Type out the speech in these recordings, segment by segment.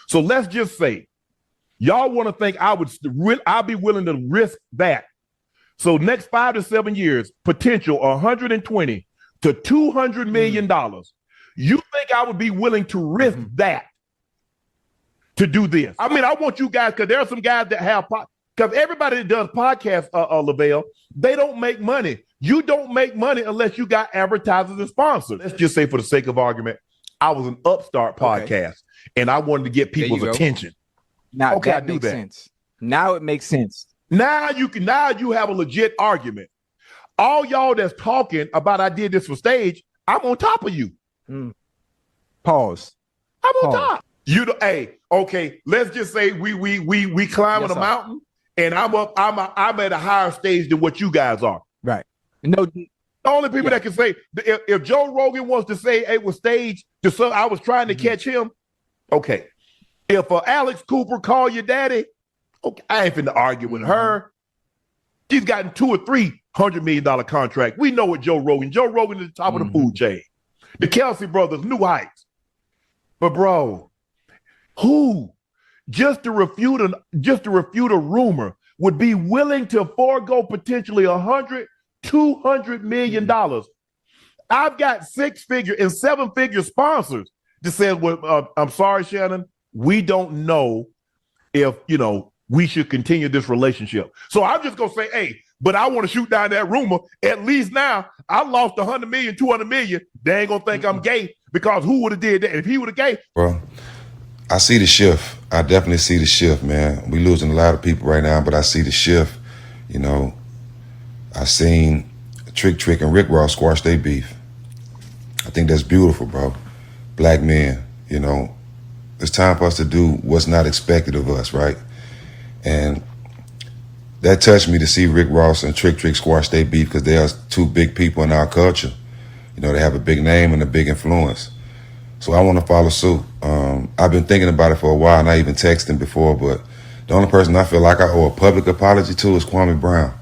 So let's just say y'all want to think I'd be willing to risk that. So next 5 to 7 years, potential 120 to $200 million. You think I would be willing to risk that to do this? I mean, I want you guys, because there are some guys that have, because everybody that does podcasts, Lavelle, they don't make money. You don't make money unless you got advertisers and sponsors. Let's just say, for the sake of argument, I was an upstart podcast and I wanted to get people's attention. Now okay, that makes sense. Now it makes sense. Now you have a legit argument. All y'all that's talking about I did this for stage, I'm on top of you. Pause. I'm on top. Okay, let's just say we climbing a mountain and I'm at a higher stage than what you guys are. Right. No, the only people that can say, if Joe Rogan wants to say it was staged, so I was trying to catch him, okay. If Alex Cooper call you daddy, okay, I ain't finna argue with her. She's gotten $200 or $300 million contract. We know what Joe Rogan is the top of the food chain. The Kelsey brothers, new heights. But bro, who just to refute a rumor would be willing to forego potentially $200 million? I've got 6-figure and 7-figure sponsors that said, well, I'm sorry, Shannon, we don't know if, we should continue this relationship. So I'm just going to say, hey, but I want to shoot down that rumor. At least now I lost $100 million, $200 million. They ain't going to think I'm gay, because who would have did that? If he would have gay. Well, I see the shift. I definitely see the shift, man. We losing a lot of people right now, but I see the shift. I seen Trick and Rick Ross squash their beef. I think that's beautiful, bro. Black men, it's time for us to do what's not expected of us, right? And that touched me to see Rick Ross and Trick squash their beef, because they are two big people in our culture. They have a big name and a big influence. So I want to follow suit. I've been thinking about it for a while, and I even texted him before, but the only person I feel like I owe a public apology to is Kwame Brown,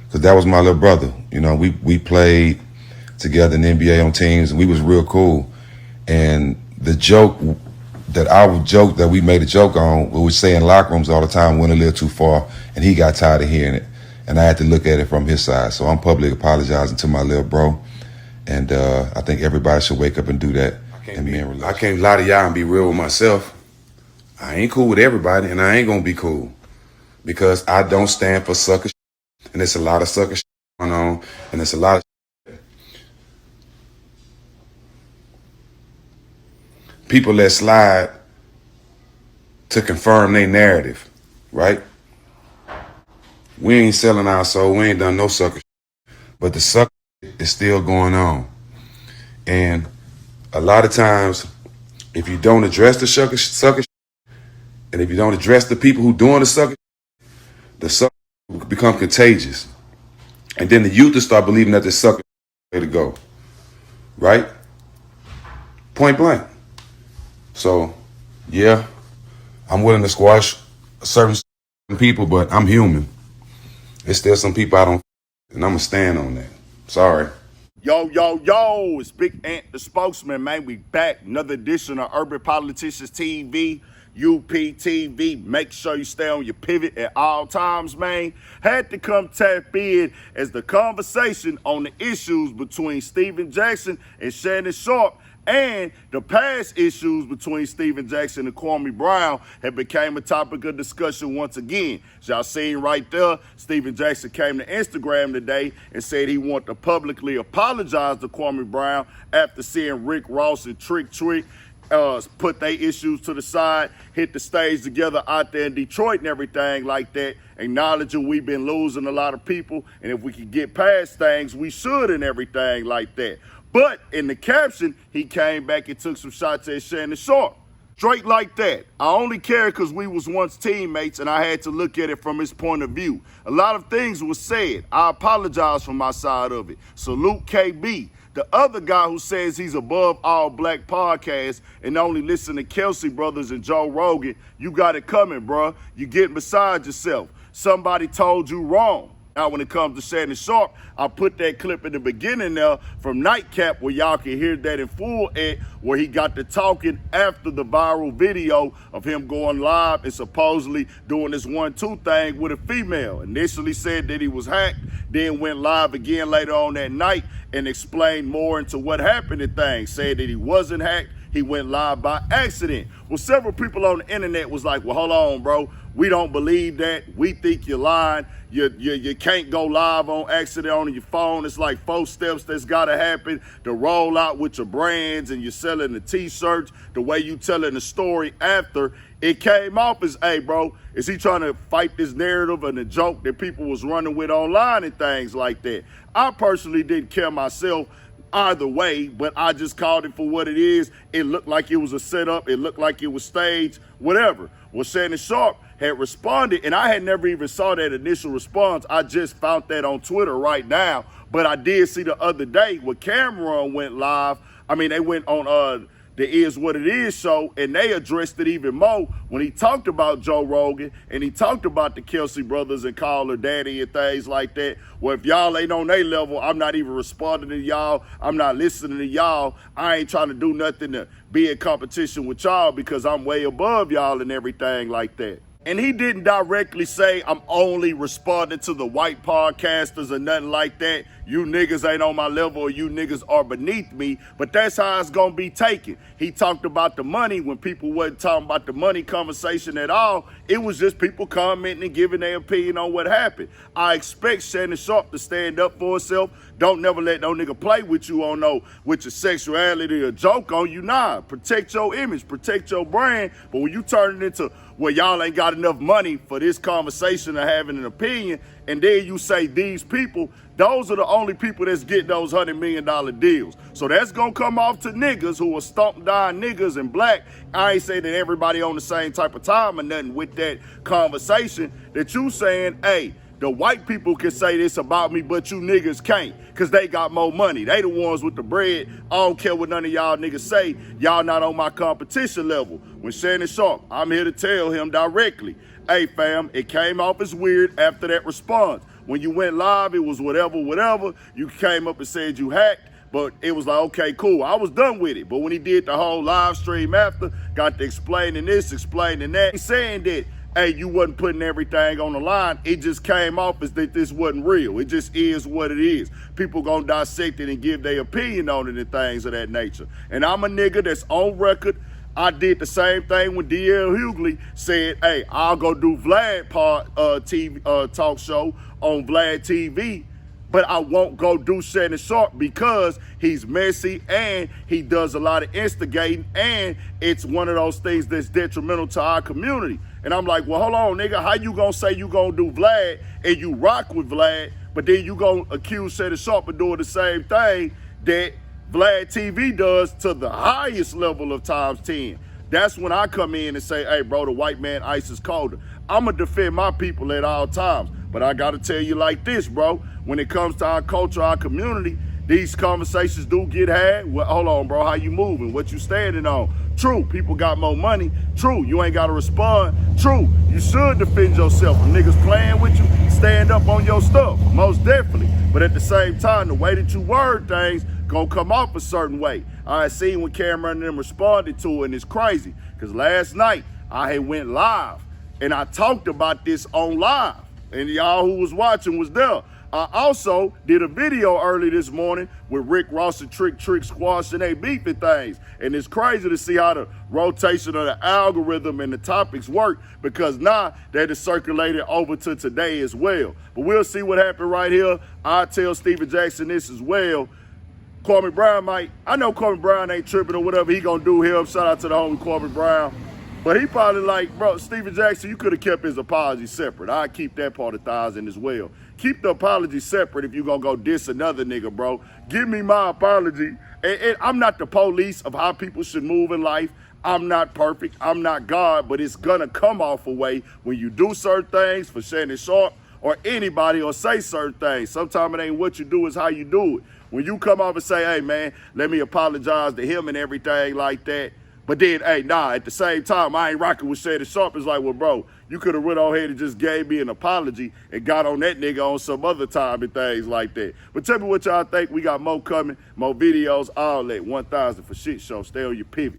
because that was my little brother. We played together in the NBA on teams, and we was real cool. And the joke that we made a joke on, we would say in locker rooms all the time, went a little too far, and he got tired of hearing it. And I had to look at it from his side. So I'm publicly apologizing to my little bro. And I think everybody should wake up and do that. I can't lie to y'all and be real with myself. I ain't cool with everybody, and I ain't gonna be cool, because I don't stand for sucker shit. And there's a lot of sucker shit going on, and there's a lot of people that slide to confirm their narrative, right? We ain't selling our soul. We ain't done no sucker shit. But the sucker shit is still going on. And a lot of times, if you don't address the sucker shit, and if you don't address the people who doing the sucker will become contagious. And then the youth will start believing that the sucker way to go. Right? Point blank. So, yeah, I'm willing to squash certain people, but I'm human. There's still some people I don't, and I'm going to stand on that. Sorry. Yo, it's Big Ant, the spokesman, man. We back. Another edition of Urban Politicians TV, UPTV. Make sure you stay on your pivot at all times, man. Had to come tap in as the conversation on the issues between Stephen Jackson and Shannon Sharpe, and the past issues between Stephen Jackson and Kwame Brown have became a topic of discussion once again. As y'all seen right there, Stephen Jackson came to Instagram today and said he wanted to publicly apologize to Kwame Brown after seeing Rick Ross and Trick put their issues to the side, hit the stage together out there in Detroit and everything like that, acknowledging we've been losing a lot of people, and if we could get past things, we should, and everything like that. But in the caption, he came back and took some shots at Shannon Sharpe. Straight like that. I only care because we was once teammates and I had to look at it from his point of view. A lot of things was said. I apologize for my side of it. Salute KB. The other guy who says he's above all black podcasts and only listen to Kelsey brothers and Joe Rogan, you got it coming, bruh. You getting beside yourself. Somebody told you wrong. Now, when it comes to Shannon Sharpe, I put that clip in the beginning there from Nightcap where y'all can hear that in full where he got to talking after the viral video of him going live and supposedly doing this 1-2 thing with a female. Initially said that he was hacked, then went live again later on that night and explained more into what happened and things, said that he wasn't hacked. He went live by accident. Well, several people on the internet was like, well, hold on, bro. We don't believe that. We think you're lying. You can't go live on accident on your phone. It's like 4 steps that's got to happen to roll out with your brands and you're selling the T-shirts, the way you telling the story after. It came off as, hey, bro, is he trying to fight this narrative and the joke that people was running with online and things like that? I personally didn't care myself either way, but I just called it for what it is. It looked like it was a setup. It looked like it was staged, whatever. Well, Shannon Sharpe had responded, and I had never even saw that initial response. I just found that on Twitter right now, but I did see the other day when Cameron went live. I mean, they went on the Is What It Is show, and they addressed it even more when he talked about Joe Rogan and he talked about the Kelsey brothers and call her daddy and things like that. Well, if y'all ain't on their level, I'm not even responding to y'all. I'm not listening to y'all. I ain't trying to do nothing to be in competition with y'all because I'm way above y'all and everything like that. And he didn't directly say I'm only responding to the white podcasters or nothing like that. You niggas ain't on my level or you niggas are beneath me, but that's how it's gonna be taken. He talked about the money when people wasn't talking about the money conversation at all. It was just people commenting and giving their opinion on what happened. I expect Shannon Sharpe to stand up for herself. Don't never let no nigga play with you on with your sexuality or joke on you. Nah, protect your image, protect your brand. But when you turn it into, well, y'all ain't got enough money for this conversation or having an opinion, and then you say these people, those are the only people that's getting those $100 million deals. So that's gonna come off to niggas who are stomped down niggas and black. I ain't saying that everybody on the same type of time or nothing with that conversation that you saying, hey, the white people can say this about me, but you niggas can't, because they got more money. They the ones with the bread. I don't care what none of y'all niggas say. Y'all not on my competition level. When Shannon Sharpe, I'm here to tell him directly, hey, fam, it came off as weird after that response. When you went live, it was whatever. You came up and said you hacked, but it was like, okay, cool. I was done with it. But when he did the whole live stream after, got to explaining this, explaining that, he's saying that, hey, you wasn't putting everything on the line. It just came off as that this wasn't real. It just is what it is. People gonna dissect it and give their opinion on it and things of that nature. And I'm a nigga that's on record. I did the same thing when D.L. Hughley said, hey, I'll go do Vlad TV talk show on Vlad TV, but I won't go do Shannon Sharpe because he's messy and he does a lot of instigating, and it's one of those things that's detrimental to our community. And I'm like, well, hold on, nigga, how you gonna say you gonna do Vlad and you rock with Vlad, but then you gonna accuse Shannon Sharpe of doing the same thing that Vlad TV does to the highest level of times 10. That's when I come in and say, hey, bro, the white man ice is colder. I'm going to defend my people at all times. But I got to tell you like this, bro. When it comes to our culture, our community, these conversations do get had. Well, hold on, bro. How you moving? What you standing on? True, people got more money. True, you ain't got to respond. True, you should defend yourself. When niggas playing with you, stand up on your stuff. Most definitely. But at the same time, the way that you word things gonna come off a certain way. I seen when Cameron and them responded to it, and it's crazy. Because last night, I had went live, and I talked about this on live. And y'all who was watching was there. I also did a video early this morning with Rick Ross and Trick squashing their beef and things. And it's crazy to see how the rotation of the algorithm and the topics work, because now that is circulated over to today as well. But we'll see what happened right here. I'll tell Steven Jackson this as well. Kwame Brown I know Kwame Brown ain't tripping or whatever he gonna do here. Shout out to the homie Kwame Brown. But he probably like, bro, Steven Jackson, you could have kept his apology separate. I'll keep that part 1,000 as well. Keep the apology separate if you gonna go diss another nigga, bro. Give me my apology. And I'm not the police of how people should move in life. I'm not perfect. I'm not God, but it's gonna come off a way when you do certain things for Shannon Sharpe or anybody, or say certain things. Sometimes it ain't what you do, it's how you do it. When you come off and say, hey, man, let me apologize to him and everything like that, But then, hey, nah, at the same time, I ain't rocking with Shannon Sharpe. It's like, well, bro, you could have went on ahead and just gave me an apology and got on that nigga on some other time and things like that. But tell me what y'all think. We got more coming, more videos, all that. 1000 for shit show. Stay on your pivot.